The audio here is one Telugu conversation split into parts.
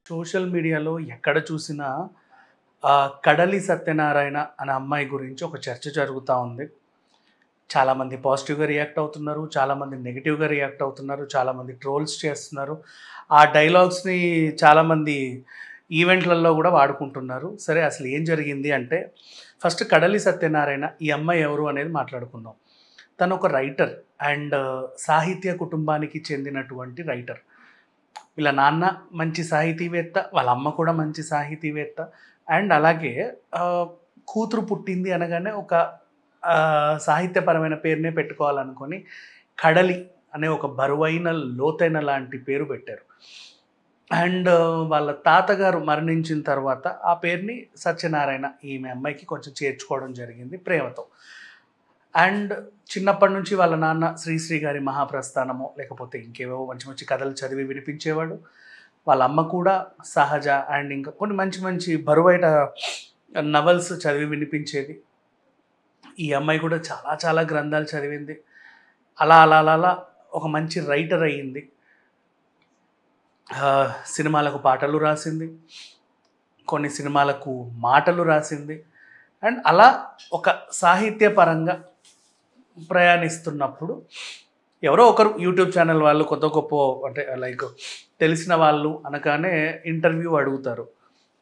సోషల్ మీడియాలో ఎక్కడ చూసినా కడలి సత్యనారాయణ అనే అమ్మాయి గురించి ఒక చర్చ జరుగుతూ ఉంది. చాలామంది పాజిటివ్‌గా రియాక్ట్ అవుతున్నారు. చాలామంది నెగెటివ్‌గా రియాక్ట్ అవుతున్నారు. చాలామంది ట్రోల్స్ చేస్తున్నారు. ఆ డైలాగ్స్‌ని చాలామంది ఈవెంట్‌లలో గూడా వాడుకుంటున్నారు. సరే అసలు ఏం జరిగింది అంటే, ఫస్ట్ కడలి సత్యనారాయణ ఈ అమ్మాయి ఎవరు అనేది మాట్లాడుకుందాం. తను ఒక రైటర్ అండ్ సాహిత్య కుటుంబానికి చెందినటువంటి రైటర్. వీళ్ళ నాన్న మంచి సాహితీవేత్త, వాళ్ళ అమ్మ కూడా మంచి సాహితీవేత్త. అండ్ అలాగే ఆహ్, కూతురు పుట్టింది అనగానే ఒక సాహిత్యపరమైన పేరునే పెట్టుకోవాలనుకోని, కడలి అనే ఒక బరువైన, లోతైన లాంటి పేరు పెట్టారు. అండ్ వాళ్ళ తాతగారు మరణించిన తర్వాత ఆ పేరుని సత్యనారాయణ ఈమె అమ్మాయికి కొంచెం చేర్చుకోవడం జరిగింది ప్రేమతో. అండ్ చిన్నప్పటి నుంచి వాళ్ళ నాన్న శ్రీశ్రీ గారి మహాప్రస్థానమో, లేకపోతే ఇంకేవేవో మంచి మంచి కథలు చదివి వినిపించేవాడు. వాళ్ళ అమ్మ కూడా సహజ అండ్ ఇంకా కొన్ని మంచి మంచి బరువైన నవల్స్ చదివి వినిపించేది. ఈ అమ్మాయి కూడా చాలా చాలా గ్రంథాలు చదివింది. అలా అలా అలా అలా ఒక మంచి రైటర్ అయ్యింది. సినిమాలకు పాటలు రాసింది. కొన్ని సినిమాలకు మాటలు రాసింది. అండ్ అలా ఒక సాహిత్యపరంగా ప్రయాణిస్తున్నప్పుడు ఎవరో ఒకరు యూట్యూబ్ ఛానల్ వాళ్ళు కొత్త గొప్ప అంటే లైక్ తెలిసిన వాళ్ళు అనగానే ఇంటర్వ్యూ అడుగుతారు.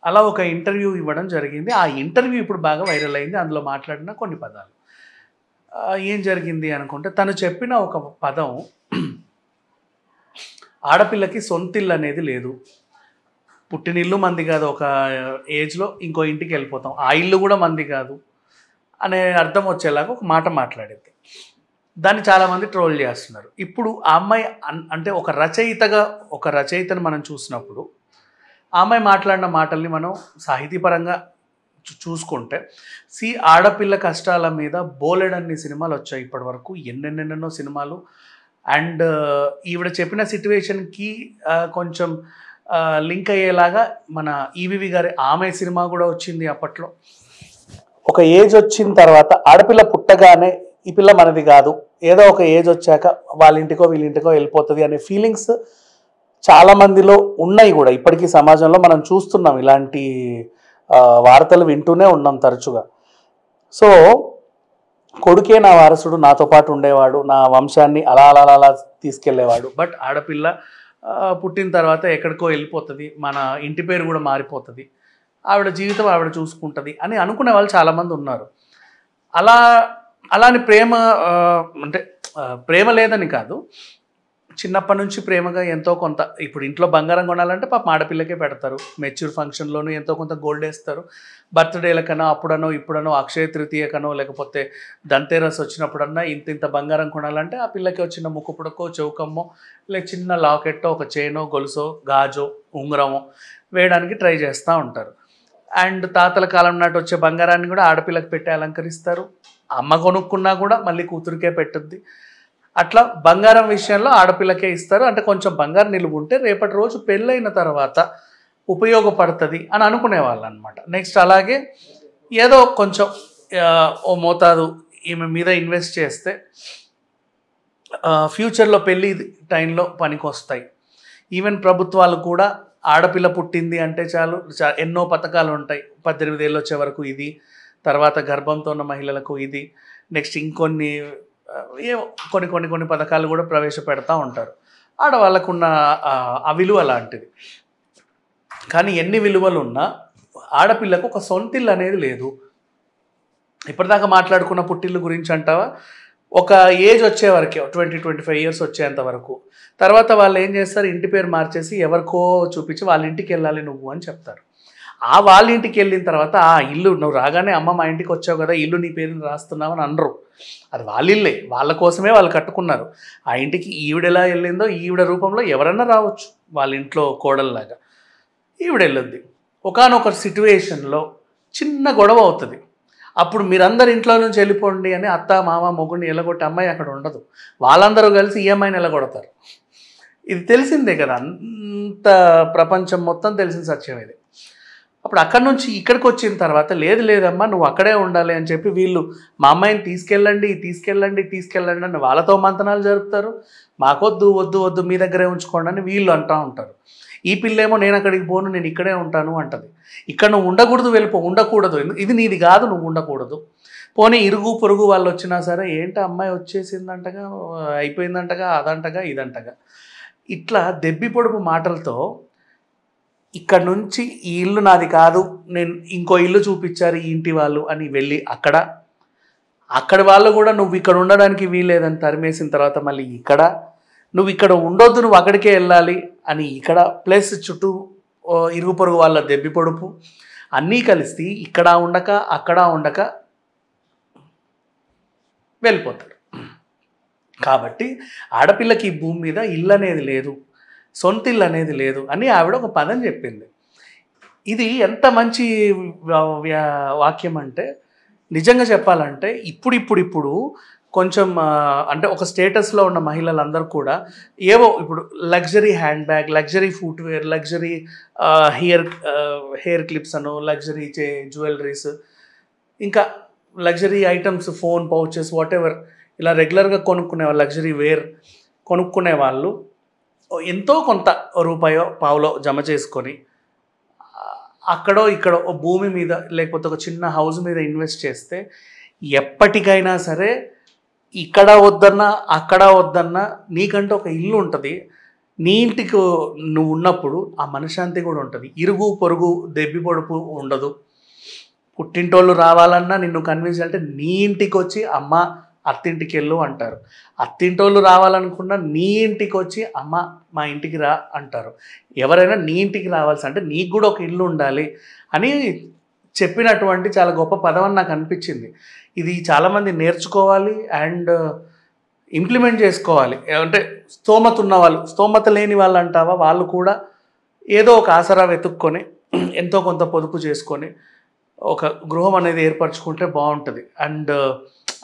అలా ఒక ఇంటర్వ్యూ ఇవ్వడం జరిగింది. ఆ ఇంటర్వ్యూ ఇప్పుడు బాగా వైరల్ అయింది. అందులో మాట్లాడిన కొన్ని పదాలు. ఏం జరిగింది అనుకుంటే తను చెప్పిన ఒక పదం, ఆడపిల్లకి సొంతిల్లు అనేది లేదు. పుట్టినిల్లు మంది కాదు. ఒక ఏజ్‌లో ఇంకో ఇంటికి వెళ్ళిపోతాం. ఆ ఇల్లు కూడా మంది కాదు అనే అర్థం వచ్చేలాగా ఒక మాట మాట్లాడింది. దాన్ని చాలామంది ట్రోల్ చేస్తున్నారు. ఇప్పుడు ఆ అమ్మాయి అంటే ఒక రచయితను మనం చూసినప్పుడు, ఆ అమ్మాయి మాట్లాడిన మాటల్ని మనం సాహితీపరంగా చూసుకుంటే, ఆడపిల్ల కష్టాల మీద బోలెడన్ని సినిమాలొచ్చాయి ఇప్పటివరకు. ఎన్నెన్నెన్నెన్నో సినిమాలు. అండ్ ఈవిడ చెప్పిన సిట్యుయేషన్‌కి కొంచెం లింక్ అయ్యేలాగా మన ఈవీవి గారి 'ఆమె' సినిమా కూడా వచ్చింది అప్పట్లో. ఒక ఏజ్ వచ్చిన తర్వాత ఆడపిల్ల పుట్టగానే ఈ పిల్ల మనది కాదు, ఏదో ఒక ఏజ్ వచ్చాక వాళ్ళ ఇంటికో వీళ్ళ ఇంటికో వెళ్ళిపోతుంది అనే ఫీలింగ్స్ చాలా మందిలో ఉన్నాయి కూడా. ఇప్పటికీ సమాజంలో మనం చూస్తున్నాం ఇలాంటి వార్తలు వింటూనే ఉన్నాం తరచుగా. సో కొడుకే నా వారసుడు, నాతో పాటు ఉండేవాడు, నా వంశాన్ని అలా అలా అలా తీసుకెళ్లేవాడు. బట్ ఆడపిల్ల పుట్టిన తర్వాత ఎక్కడికో వెళ్ళిపోతుంది, మన ఇంటి పేరు కూడా మారిపోతుంది, ఆవిడ జీవితం ఆవిడ చూసుకుంటుంది అని అనుకునే వాళ్ళు చాలామంది ఉన్నారు. అలా అలాని ప్రేమ అంటే ప్రేమ లేదని కాదు, చిన్నప్పటి నుంచి ప్రేమగా ఎంతో కొంత, ఇప్పుడు ఇంట్లో బంగారం కొనాలంటే పాపం ఆడపిల్లకే పెడతారు. మెచ్యూర్ ఫంక్షన్లోనూ ఎంతో కొంత గోల్డ్ వేస్తారు. బర్త్డేలకనో అప్పుడనో ఇప్పుడనో అక్షయ తృతీయకనో లేకపోతే ధన్తేరస్ వచ్చినప్పుడన్నా ఇంత ఇంత బంగారం కొనాలంటే ఆ పిల్లకి వచ్చిన ముక్కుపుడకో చౌకమ్మో లేక చిన్న లాకెట్టో ఒక చైనో గొలుసో గాజో ఉంగరమో వేయడానికి ట్రై చేస్తూ ఉంటారు. అండ్ తాతల కాలం నాటి వచ్చే బంగారాన్ని కూడా ఆడపిల్లకి పెట్టి అలంకరిస్తారు. అమ్మ కొనుక్కున్నా కూడా మళ్ళీ కూతురికే పెట్టుద్ది. అట్లా బంగారం విషయంలో ఆడపిల్లకే ఇస్తారు. అంటే కొంచెం బంగారం నిలువ ఉంటే రేపటి రోజు పెళ్ళైన తర్వాత ఉపయోగపడుతుంది అని అనుకునేవాళ్ళు అనమాట. నెక్స్ట్ అలాగే ఏదో కొంచెం ఓ మోతాదు ఈమె మీద ఇన్వెస్ట్ చేస్తే ఫ్యూచర్లో పెళ్ళి టైంలో పనికొస్తాయి. ఈవెన్ ప్రభుత్వాలు కూడా ఆడపిల్ల పుట్టింది అంటే చాలు ఎన్నో పథకాలు ఉంటాయి. 18 ఏళ్ళు వచ్చే వరకు ఇది, తర్వాత గర్భంతో ఉన్న మహిళలకు ఇది, నెక్స్ట్ ఇంకొన్ని ఏవో కొన్ని కొన్ని కొన్ని పథకాలు కూడా ప్రవేశపెడతా ఉంటారు. ఆడవాళ్ళకున్న ఆ విలువ అలాంటిది. కానీ ఎన్ని విలువలు ఉన్నా ఆడపిల్లకు ఒక సొంతిల్లు అనేది లేదు. ఇప్పటిదాకా మాట్లాడుకున్న పుట్టిల్లు గురించి అంటావా, ఒక ఏజ్ వచ్చే వరకే 20-25 ఇయర్స్ వచ్చేంత వరకు. తర్వాత వాళ్ళు ఏం చేస్తారు, ఇంటి పేరు మార్చేసి ఎవరికో చూపించి వాళ్ళ ఇంటికి వెళ్ళాలి నువ్వు అని చెప్తారు. ఆ వాళ్ళ ఇంటికి వెళ్ళిన తర్వాత ఆ ఇల్లు నువ్వు రాగానే అమ్మ మా ఇంటికి వచ్చావు కదా, ఇల్లు నీ పేరుని రాస్తున్నావు అని అనరు. అది వాళ్ళ ఇల్లే, వాళ్ళ కోసమే వాళ్ళు కట్టుకున్నారు. ఆ ఇంటికి ఈవిడ ఎలా వెళ్ళిందో ఈవిడ రూపంలో ఎవరన్నా రావచ్చు, వాళ్ళ ఇంట్లో కోడల్లాగా ఈవిడ వెళ్ళొద్ది. ఒకానొక సిట్యుయేషన్లో చిన్న గొడవ అవుతుంది. అప్పుడు మీరందరు ఇంట్లో నుంచి వెళ్ళిపోండి అని అత్త మామ మొగుడిని ఎలగొట్టి అమ్మాయి అక్కడ ఉండదు. వాళ్ళందరూ కలిసి ఈ అమ్మాయిని ఎలగొడతారు. ఇది తెలిసిందే కదా, అంత ప్రపంచం మొత్తం తెలిసిన సత్యం ఇది. అప్పుడు అక్కడి నుంచి ఇక్కడికి వచ్చిన తర్వాత లేదు లేదమ్మా నువ్వు అక్కడే ఉండాలి అని చెప్పి వీళ్ళు మా అమ్మాయిని తీసుకెళ్ళండి తీసుకెళ్ళండి తీసుకెళ్ళండి అని వాళ్ళతో మంతనాలు జరుపుతారు. మాకొద్దు వద్దు వద్దు మీ దగ్గరే ఉంచుకోండి అని వీళ్ళు అంటూ ఉంటారు. ఈ పిల్లేమో నేను అక్కడికి పోను నేను ఇక్కడే ఉంటాను అంటది. ఇక్కడ నువ్వు ఉండకూడదు వెళ్ళిపో, ఉండకూడదు, ఇది నీది కాదు, నువ్వు ఉండకూడదు. పోనీ ఇరుగు పొరుగు వాళ్ళు వచ్చినా సరే ఏంటి అమ్మాయి వచ్చేసిందంటగా, అయిపోయిందంటగా, అదంటగా ఇదంటగా, ఇట్లా దెబ్బి పొడుపు మాటలతో ఇక్కడ నుంచి ఈ ఇల్లు నాది కాదు, నేను ఇంకో ఇల్లు చూపించారు ఈ ఇంటి వాళ్ళు అని వెళ్ళి అక్కడి వాళ్ళు కూడా నువ్వు ఇక్కడ ఉండడానికి వీలేదని తరిమేసిన తర్వాత మళ్ళీ ఇక్కడ నువ్వు ఇక్కడ ఉండొద్దు, నువ్వు అక్కడికే వెళ్ళాలి అని ఇక్కడ ప్లస్ చుట్టూ ఇరుగు పొరుగు వాళ్ళ దెబ్బి పొడుపు అన్నీ కలిసి ఇక్కడ ఉండక అక్కడ ఉండక వెళ్ళిపోతారు. కాబట్టి ఆడపిల్లకి ఈ భూమి మీద ఇల్లు అనేది లేదు, సొంత ఇల్లు అనేది లేదు అని ఆవిడ ఒక పదం చెప్పింది. ఇది ఎంత మంచి వాక్యం అంటే నిజంగా చెప్పాలంటే ఇప్పుడు కొంచెం అంటే ఒక స్టేటస్లో ఉన్న మహిళలందరూ కూడా ఏవో ఇప్పుడు luxury hand bag, luxury footwear, luxury hair clips అను, లగ్జరీ జ్యువెలరీస్, ఇంకా luxury items, phone pouches, whatever ఇలా రెగ్యులర్గా కొనుక్కునే వాళ్ళు, లగ్జరీ వేర్ కొనుక్కునే వాళ్ళు ఎంతో కొంత రూపాయో పావులో జమ చేసుకొని అక్కడో ఇక్కడో భూమి మీద లేకపోతే ఒక చిన్న హౌస్ మీద ఇన్వెస్ట్ చేస్తే ఎప్పటికైనా సరే ఇక్కడ వద్దన్నా అక్కడ వద్దన్నా నీకంటే ఒక ఇల్లు ఉంటుంది. నీ ఇంటికి నువ్వు ఉన్నప్పుడు ఆ మనశ్శాంతి కూడా ఉంటుంది. ఇరుగు పొరుగు దెబ్బి పొడుపు ఉండదు. పుట్టింటోళ్ళు రావాలన్నా నిన్ను కన్విన్స్ అంటే నీ ఇంటికి వచ్చి అమ్మ అత్తింటికి వెళ్ళు అంటారు. అత్తింటోళ్ళు రావాలనుకున్నా నీ ఇంటికి వచ్చి అమ్మ మా ఇంటికి రా అంటారు. ఎవరైనా నీ ఇంటికి రావాల్సి అంటే నీకు కూడా ఒక ఇల్లు ఉండాలి అని చెప్పినటువంటి చాలా గొప్ప పదం అని నాకు అనిపించింది. ఇది చాలామంది నేర్చుకోవాలి అండ్ ఇంప్లిమెంట్ చేసుకోవాలి. అంటే స్తోమత ఉన్న వాళ్ళు, స్తోమత లేని వాళ్ళు అంటావా, వాళ్ళు కూడా ఏదో ఒక ఆసరా వెతుక్కొని ఎంతో కొంత పొదుపు చేసుకొని ఒక గృహం అనేది ఏర్పరచుకుంటే బాగుంటుంది. అండ్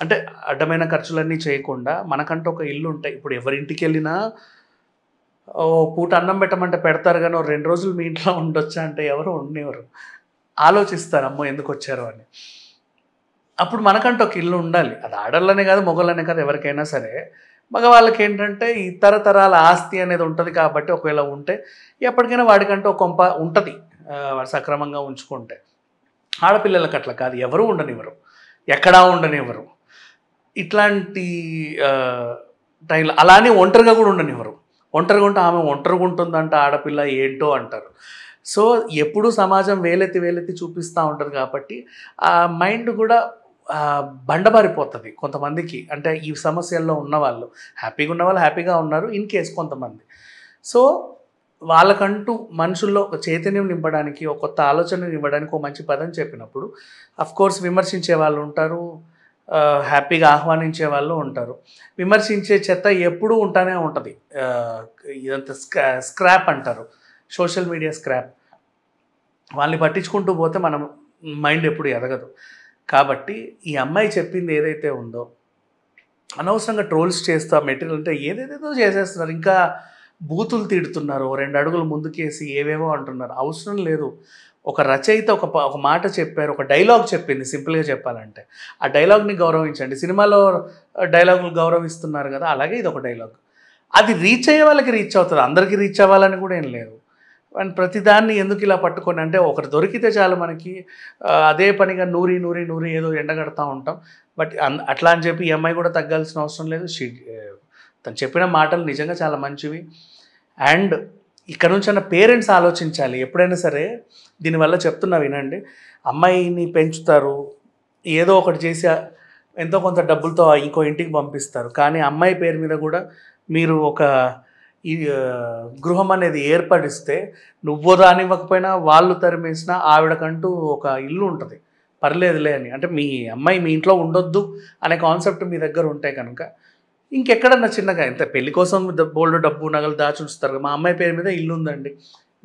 అంటే అడ్డమైన ఖర్చులన్నీ చేయకుండా మనకంటూ ఒక ఇల్లు ఉంటాయి. ఇప్పుడు ఎవరింటికి వెళ్ళినా ఓ పూట అన్నం పెట్టమంటే పెడతారు, కానీ 2 రోజులు మీ ఇంట్లో ఉండొచ్చా అంటే ఎవరు ఉండేవారు, ఆలోచిస్తారు అమ్మో ఎందుకు వచ్చారు అని. అప్పుడు మనకంటూ ఒక ఇల్లు ఉండాలి. అది ఆడళ్ళనే కాదు మొగళ్ళనే కాదు, ఎవరికైనా సరే. మగవాళ్ళకి ఏంటంటే ఈ తరతరాల ఆస్తి అనేది ఉంటుంది కాబట్టి ఒకవేళ ఉంటే ఎప్పటికైనా వాడికంటూ ఒక కొంప ఉంటుంది వాడు సక్రమంగా ఉంచుకుంటే. ఆడపిల్లలకు అట్లా కాదు, ఎవరు ఉండనివ్వరు, ఎక్కడా ఉండనివ్వరు. ఇట్లాంటి టైంలో అలానే ఒంటరిగా కూడా ఉండనివ్వరు. ఒంటరిగా ఉంటే ఆమె ఒంటరిగా ఉంటుందంట ఆడపిల్ల ఏంటో అంటారు. సో ఎప్పుడూ సమాజం వేలెత్తి చూపిస్తూ ఉంటుంది కాబట్టి ఆ మైండ్ కూడా బండబారిపోతుంది కొంతమందికి. అంటే ఈ సమస్యల్లో ఉన్నవాళ్ళు హ్యాపీగా ఉన్నవాళ్ళు హ్యాపీగా ఉన్నారు, ఇన్ కేస్ కొంతమంది. సో వాళ్ళకంటూ మనుషుల్లో ఒక చైతన్యం నింపడానికి, ఒక కొత్త ఆలోచన ఇవ్వడానికి ఒక మంచి పదం చెప్పినప్పుడు అఫ్కోర్స్ విమర్శించే వాళ్ళు ఉంటారు, హ్యాపీగా ఆహ్వానించే వాళ్ళు ఉంటారు. విమర్శించే చెత్త ఎప్పుడూ ఉంటానే ఉంటుంది. ఇదంతా స్క్రాప్ అంటారు, సోషల్ మీడియా స్క్రాప్. వాళ్ళని పట్టించుకుంటూ పోతే మనం మైండ్ ఎప్పుడు ఎదగదు. కాబట్టి ఈ అమ్మాయి చెప్పింది ఏదైతే ఉందో అనవసరంగా ట్రోల్స్ చేస్తూ మెటీరియల్ అంటే ఏదేదేదో చేసేస్తున్నారు. ఇంకా బూతులు తిడుతున్నారు, 2 అడుగులు ముందుకేసి ఏవేవో అంటున్నారు. అవసరం లేదు. ఒక రచయిత ఒక మాట చెప్పారు, ఒక డైలాగ్ చెప్పింది. సింపుల్గా చెప్పాలంటే ఆ డైలాగ్ని గౌరవించండి. సినిమాలో డైలాగులు గౌరవిస్తున్నారు కదా, అలాగే ఇది ఒక డైలాగ్. అది రీచ్ అయ్యే వాళ్ళకి రీచ్ అవుతుంది, అందరికీ రీచ్ అవ్వాలని కూడా ఏం లేదు. అండ్ ప్రతిదాన్ని ఎందుకు ఇలా పట్టుకొని అంటే ఒకరు దొరికితే చాలు మనకి అదే పనిగా నూరి ఏదో ఎండగడతా ఉంటాం. బట్ అట్లా అని చెప్పి ఈ అమ్మాయి కూడా తగ్గాల్సిన అవసరం లేదు. తను చెప్పిన మాటలు నిజంగా చాలా మంచివి. అండ్ ఇక్కడ నుంచి అన్న పేరెంట్స్ ఆలోచించాలి ఎప్పుడైనా సరే. దీనివల్ల చెప్తున్నా వినండి, అమ్మాయిని పెంచుతారు, ఏదో ఒకటి చేసి ఎంతో కొంత డబ్బులతో ఇంకో ఇంటికి పంపిస్తారు, కానీ అమ్మాయి పేరు మీద కూడా మీరు ఒక ఈ గృహం అనేది ఏర్పడిస్తే నువ్వు రానివ్వకపోయినా వాళ్ళు తరిమేసినా ఆవిడకంటూ ఒక ఇల్లు ఉంటుంది, పర్లేదులే అని. అంటే మీ అమ్మాయి మీ ఇంట్లో ఉండొద్దు అనే కాన్సెప్ట్ మీ దగ్గర ఉంటే కనుక ఇంకెక్కడన్నా చిన్నగా ఎంత పెళ్లి కోసం బోల్డ్ డబ్బు నగలు దాచి ఉంచుతారు. మా అమ్మాయి పేరు మీద ఇల్లు ఉందండి,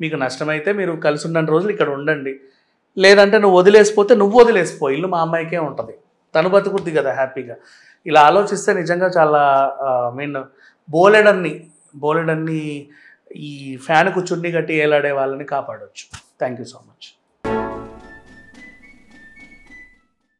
మీకు నష్టమైతే మీరు కలిసి ఉన్న రోజులు ఇక్కడ ఉండండి, లేదంటే నువ్వు వదిలేసిపో, ఇల్లు మా అమ్మాయికే ఉంటుంది, తను బతుకుద్ది కదా హ్యాపీగా. ఇలా ఆలోచిస్తే నిజంగా చాలా బోలెడన్ని ఈ ఫ్యాన్కు చున్ని కట్టి ఏలాడే వాళ్ళని కాపాడవచ్చు. Thank you so much.